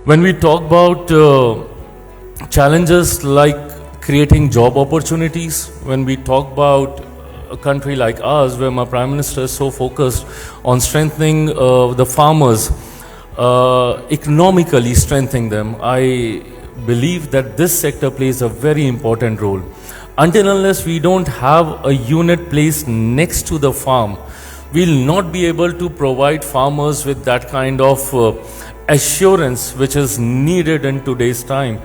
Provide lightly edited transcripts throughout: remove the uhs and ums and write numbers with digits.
When we talk about challenges like creating job opportunities, when we talk about a country like ours where my Prime Minister is so focused on strengthening the farmers, economically strengthening them, I believe that this sector plays a very important role. Until unless we don't have a unit placed next to the farm, we'll not be able to provide farmers with that kind of assurance which is needed in today's time.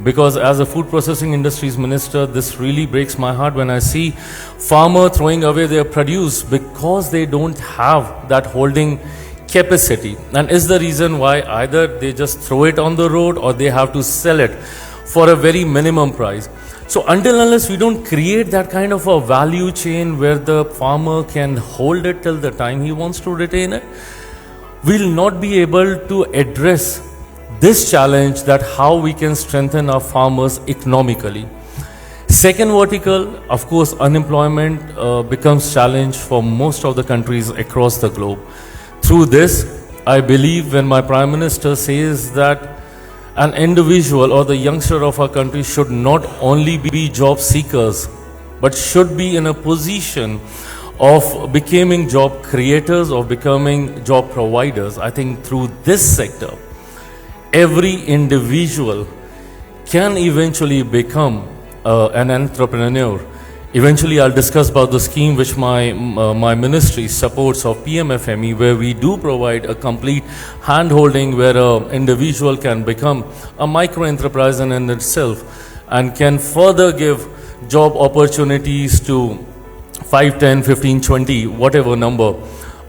Because as a food processing industries minister, this really breaks my heart when I see farmer throwing away their produce because they don't have that holding capacity, and is the reason why either they just throw it on the road or they have to sell it for a very minimum price. So until unless we don't create that kind of a value chain where the farmer can hold it till the time he wants to retain it, we'll not be able to address this challenge, that how we can strengthen our farmers economically. Second vertical, of course, unemployment becomes challenge for most of the countries across the globe. Through this, I believe when my Prime Minister says that an individual or the youngster of our country should not only be job seekers, but should be in a position of becoming job creators or becoming job providers. I think through this sector, every individual can eventually become an entrepreneur. Eventually, I'll discuss about the scheme which my ministry supports of PMFME, where we do provide a complete hand-holding where an individual can become a micro-enterprise in itself and can further give job opportunities to 5, 10, 15, 20, whatever number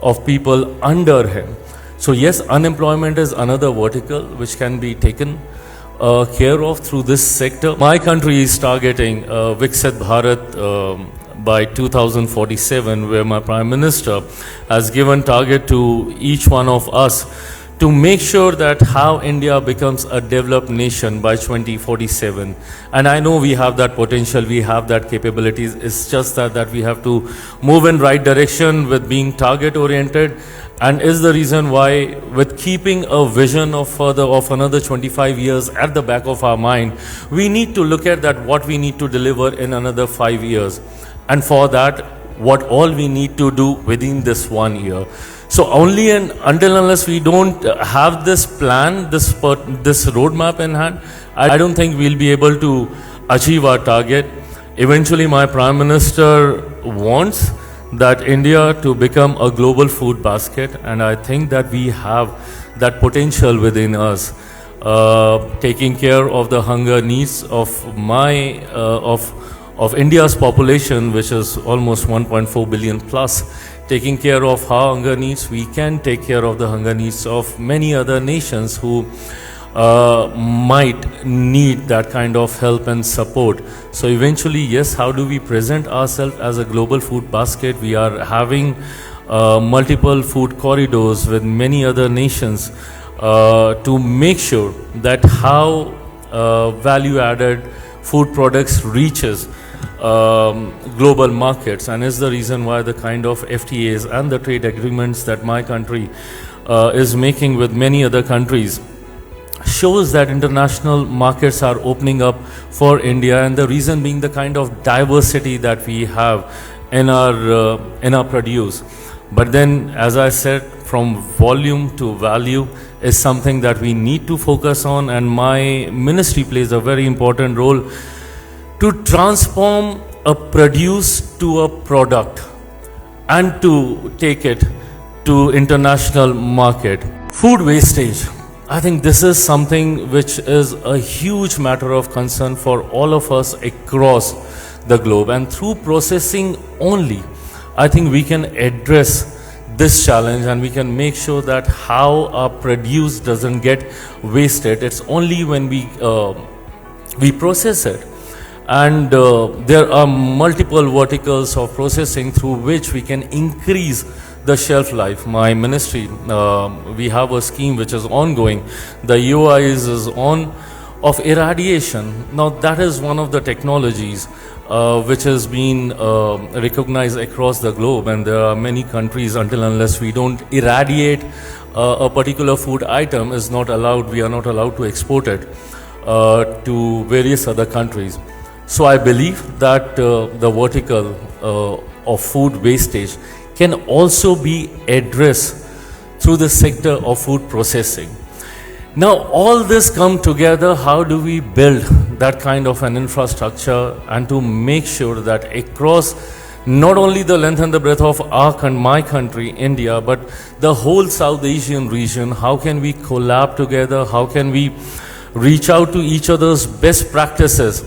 of people under him. So yes, unemployment is another vertical which can be taken care of through this sector. My country is targeting Viksit Bharat by 2047, where my Prime Minister has given target to each one of us to make sure that how India becomes a developed nation by 2047. And I know we have that potential, we have that capabilities. It's just that we have to move in right direction with being target oriented, and is the reason why with keeping a vision of another 25 years at the back of our mind, we need to look at that what we need to deliver in another 5 years. And for that, what all we need to do within this 1 year. So only until unless we don't have this plan, this roadmap in hand, I don't think we'll be able to achieve our target. Eventually, my Prime Minister wants that India to become a global food basket, and I think that we have that potential within us, taking care of the hunger needs of of India's population, which is almost 1.4 billion plus. Taking care of our hunger needs, we can take care of the hunger needs of many other nations who might need that kind of help and support. So eventually, yes, how do we present ourselves as a global food basket? We are having multiple food corridors with many other nations to make sure that how value-added food products reaches global markets, and is the reason why the kind of FTAs and the trade agreements that my country is making with many other countries shows that international markets are opening up for India, and the reason being the kind of diversity that we have in our produce. But then, as I said, from volume to value is something that we need to focus on, and my ministry plays a very important role to transform a produce to a product and to take it to international market. Food wastage, I think this is something which is a huge matter of concern for all of us across the globe, and through processing only, I think we can address this challenge and we can make sure that how our produce doesn't get wasted. It's only when we process it. And there are multiple verticals of processing through which we can increase the shelf life. My ministry, we have a scheme which is ongoing. The UI is on of irradiation. Now that is one of the technologies which has been recognized across the globe, and there are many countries, until unless we don't irradiate a particular food item is not allowed, we are not allowed to export it to various other countries. So I believe that the vertical of food wastage can also be addressed through the sector of food processing. Now all this come together, how do we build that kind of an infrastructure and to make sure that across not only the length and the breadth of my country, India, but the whole South Asian region, how can we collab together, how can we reach out to each other's best practices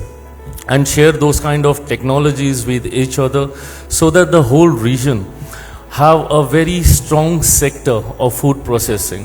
and share those kind of technologies with each other so that the whole region have a very strong sector of food processing.